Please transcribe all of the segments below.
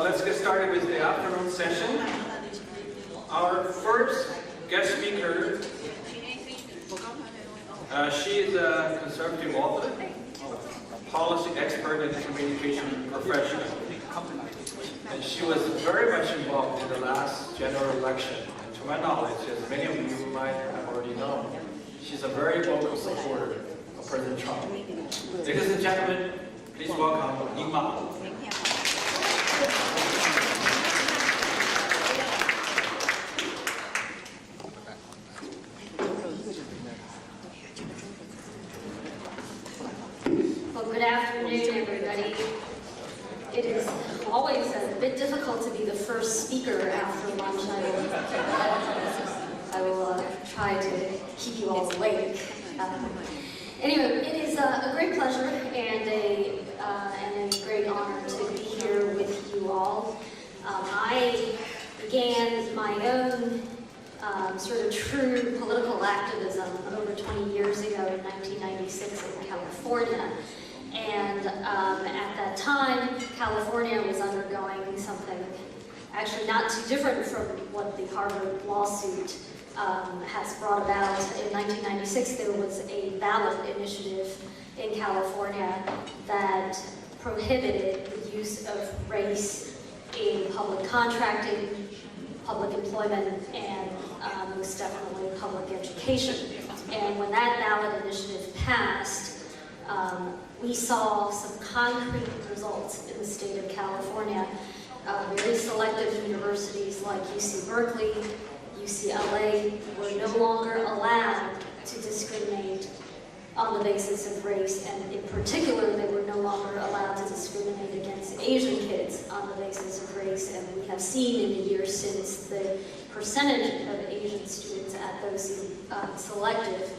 Let's get started with the afternoon session. Our first guest speaker, she is a conservative author, policy expert, and communication professional. And she was very much involved in the last general election. And to my knowledge, as many of you might have already known, she's a very vocal supporter of President Trump. Ladies and gentlemen, please welcome Ying MA. Well, good afternoon, everybody. It is always a bit difficult to be the first speaker after lunch. I will try to keep you all awake. Anyway, it is a great pleasure and a great honor to be here with you all. I began my own sort of true political activism over 20 years ago in 1996 in California. And at that time, California was undergoing something actually not too different from what the Harvard lawsuit has brought about. In 1996, there was a ballot initiative in California that prohibited the use of race in public contracting, public employment, and most definitely public education. And when that ballot initiative passed, we saw some concrete results in the state of California. Very selective universities like UC Berkeley, UCLA were no longer allowed to discriminate on the basis of race, and in particular, they were no longer allowed to discriminate against Asian kids on the basis of race. And we have seen in the years since the percentage of Asian students at those selective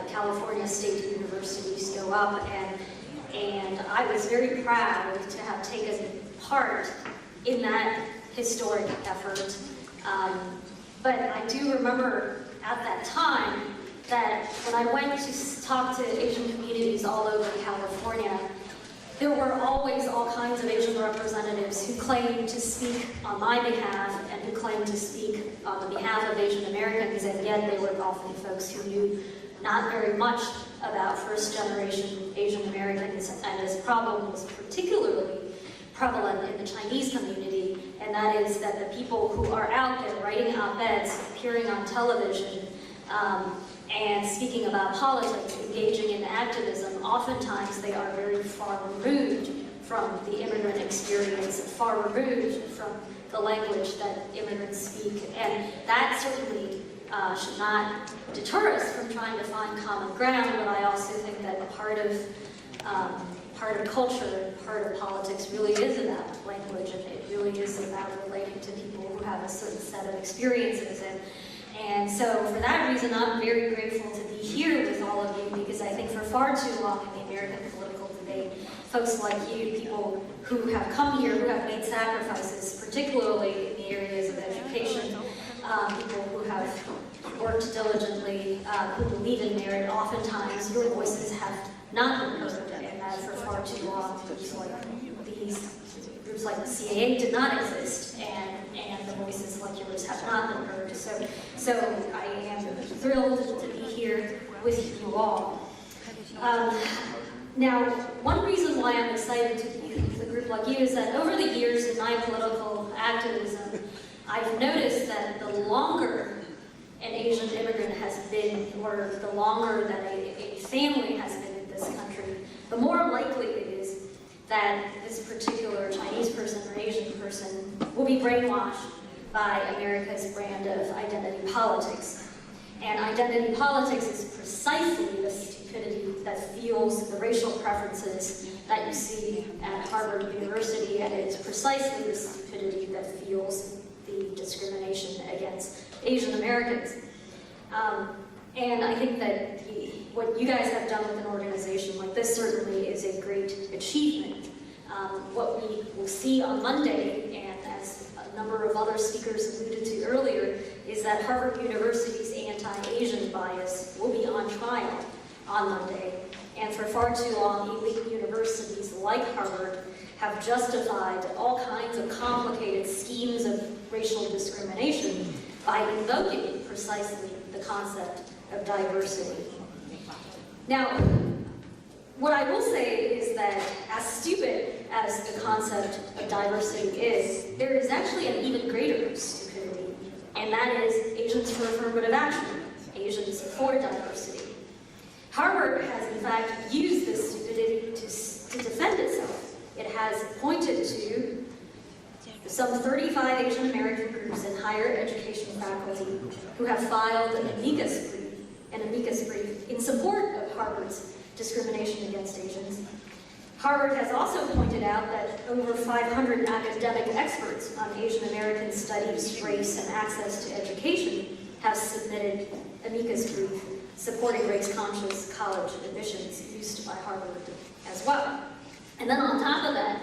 California state universities go up, and I was very proud to have taken part in that historic effort. But I do remember at that time that when I went to talk to Asian communities all over California, there were always all kinds of Asian representatives who claimed to speak on my behalf and who claimed to speak on the behalf of Asian Americans, and yet they were often folks who knew not very much about first-generation Asian Americans, and this problem was particularly prevalent in the Chinese community, and that is that the people who are out there writing op-eds, appearing on television, and speaking about politics, engaging in activism, oftentimes they are very far removed from the immigrant experience, far removed from the language that immigrants speak, and that certainly should not deter us from trying to find common ground. But I also think that part of culture, part of politics really is about language, and it really is about relating to people who have a certain set of experiences. And so for that reason, I'm very grateful to be here with all of you, because I think for far too long in the American political debate, folks like you, people who have come here, who have made sacrifices, particularly in the areas of education, people who have worked diligently, who believe in merit, oftentimes your voices have not been heard, and that for far too long, groups like the CAA did not exist, and the voices like yours have not been heard. So I am thrilled to be here with you all. Now, one reason why I'm excited to be with a group like you is that over the years in my political activism, I've noticed that the longer an Asian immigrant has been, or the longer that a family has been in this country, the more likely it is that this particular Chinese person or Asian person will be brainwashed by America's brand of identity politics. And identity politics is precisely the stupidity that fuels the racial preferences that you see at Harvard University, and it's precisely the stupidity that fuels the discrimination against Asian Americans. And I think that what you guys have done with an organization like this certainly is a great achievement. What we will see on Monday, and as a number of other speakers alluded to earlier, is that Harvard University's anti-Asian bias will be on trial on Monday. And for far too long, elite universities like Harvard have justified all kinds of complicated schemes of racial discrimination by invoking precisely the concept of diversity. Now, what I will say is that as stupid as the concept of diversity is, there is actually an even greater stupidity, and that is Asians for affirmative action, Asians for diversity. Harvard has in fact used this stupidity to defend itself. It has pointed to some 35 Asian American groups in higher education faculty who have filed an amicus brief in support of Harvard's discrimination against Asians. Harvard has also pointed out that over 500 academic experts on Asian American studies, race, and access to education have submitted amicus brief supporting race-conscious college admissions used by Harvard as well. And then on top of that,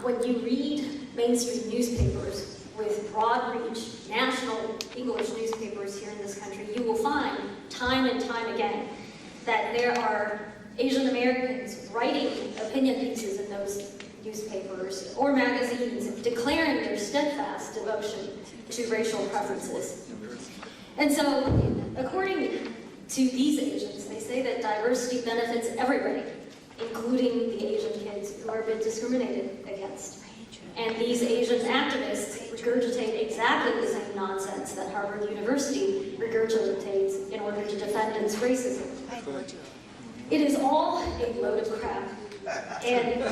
when you read mainstream newspapers with broad reach, national English newspapers here in this country, you will find time and time again that there are Asian Americans writing opinion pieces in those newspapers or magazines declaring their steadfast devotion to racial preferences. And so, according to these Asians, they say that diversity benefits everybody, including the Asian kids who are being discriminated against. And these Asian activists regurgitate exactly the same nonsense that Harvard University regurgitates in order to defend its racism. It is all a load of crap. And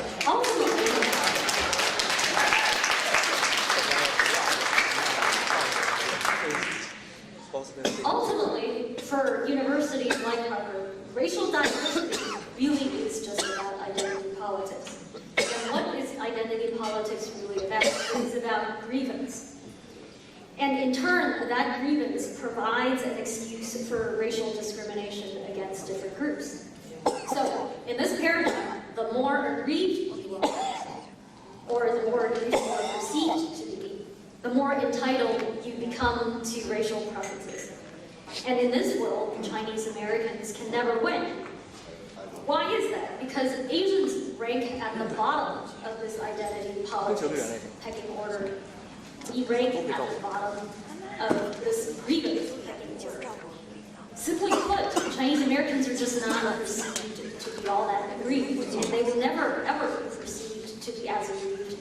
ultimately, for universities like Harvard, racial diversity really is just about identity politics. And what is identity politics really about? It is about grievance. And in turn, that grievance provides an excuse for racial discrimination against different groups. So, in this paradigm, the more aggrieved you are, or the more aggrieved you are perceived to be, the more entitled you become to racial preferences. And in this world, Chinese Americans can never win. Why is that? Because Asians rank at the bottom of this identity politics pecking order. We rank at the bottom of this grievance pecking order. Simply put, Chinese Americans are just not perceived to be all that aggrieved, and they will never, ever be perceived to be as aggrieved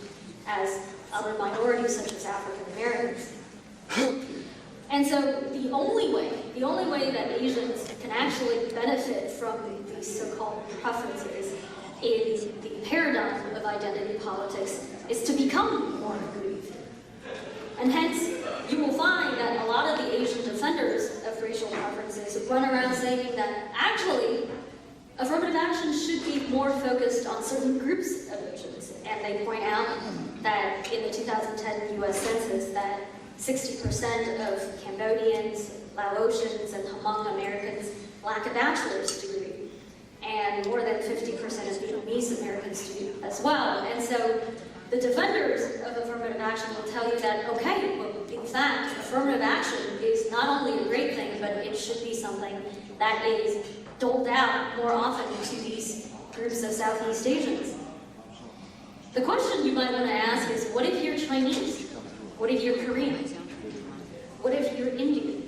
as other minorities such as African Americans. And so the only way that Asians can actually benefit from these so-called preferences in the paradigm of identity politics is to become more aggrieved. And hence, you will find that a lot of the Asian defenders of racial preferences run around saying that actually, affirmative action should be more focused on certain groups of Asians. And they point out that in the 2010 US Census that 60% of Cambodians, Laotians, and Hmong Americans lack a bachelor's degree. And more than 50% of Vietnamese Americans do as well. And so the defenders of affirmative action will tell you that, okay, well, in fact, affirmative action is not only a great thing, but it should be something that is doled out more often to these groups of Southeast Asians. The question you might want to ask is, what if you're Chinese? What if you're Korean? What if you're Indian?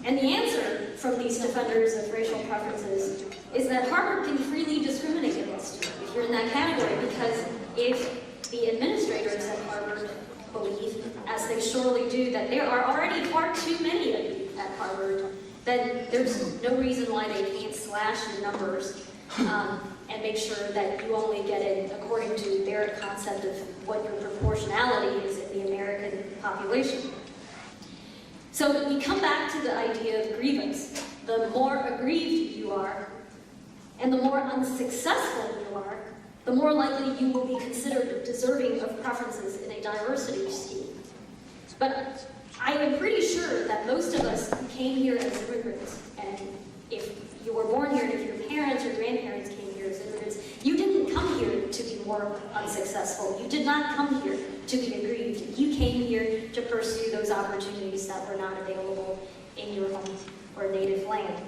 And the answer from these defenders of racial preferences is that Harvard can freely discriminate against you if you're in that category, because if the administrators at Harvard believe, as they surely do, that there are already far too many of you at Harvard, then there's no reason why they can't slash your numbers and make sure that you only get in according to their concept of what your proportionality is in the American population. So we come back to the idea of grievance. The more aggrieved you are, and the more unsuccessful you are, the more likely you will be considered deserving of preferences in a diversity scheme. But I am pretty sure that most of us came here as immigrants, and if you were born here, and if your parents or grandparents came here as immigrants, you didn't come here to be more unsuccessful. You did not come here to be aggrieved. You came here to pursue those opportunities that were not available in your home or native land.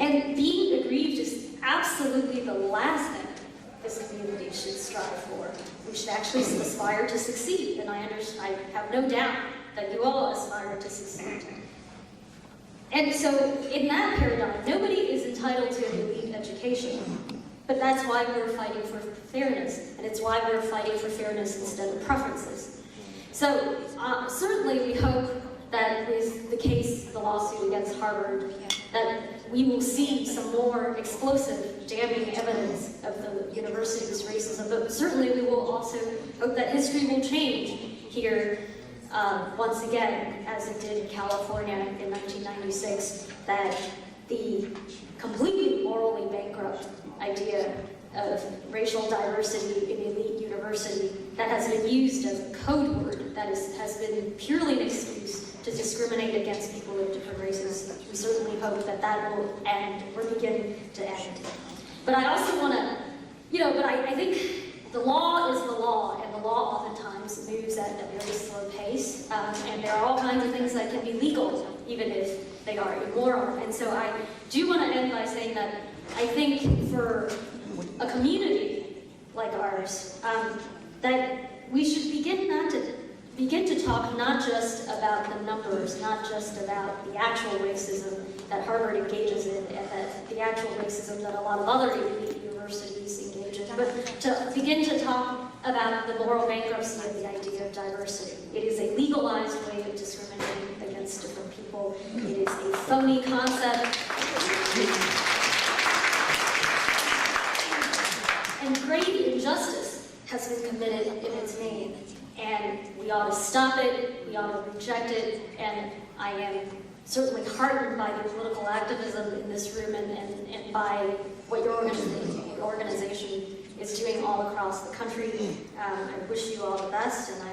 And being aggrieved is absolutely the last thing this community should strive for. We should actually aspire to succeed, and I have no doubt that you all aspire to succeed. And so, in that paradigm, nobody is entitled to an elite education, but that's why we're fighting for fairness, and it's why we're fighting for fairness instead of preferences. So, certainly we hope that with the lawsuit against Harvard, that we will see some more explosive, damning evidence of the university's racism, but certainly we will also hope that history will change here once again, as it did in California in 1996, that the completely morally bankrupt idea of racial diversity in elite university that has been used as a code word that has been purely an excuse to discriminate against people of different races. We certainly hope that that will end, or begin to end. But I also want to, I think the law is the law, and the law oftentimes moves at a very slow pace, and there are all kinds of things that can be legal, even if they are immoral. And so I do want to end by saying that I think for a community like ours, that we should begin to talk not just about the numbers, not just about the actual racism that Harvard engages in, and that the actual racism that a lot of other elite universities engage in, but to begin to talk about the moral bankruptcy of the idea of diversity. It is a legalized way of discriminating against different people. It is a phony concept. And grave injustice has been committed in its name. And we ought to stop it, we ought to reject it, and I am certainly heartened by the political activism in this room and by what your organization is doing all across the country. I wish you all the best, and I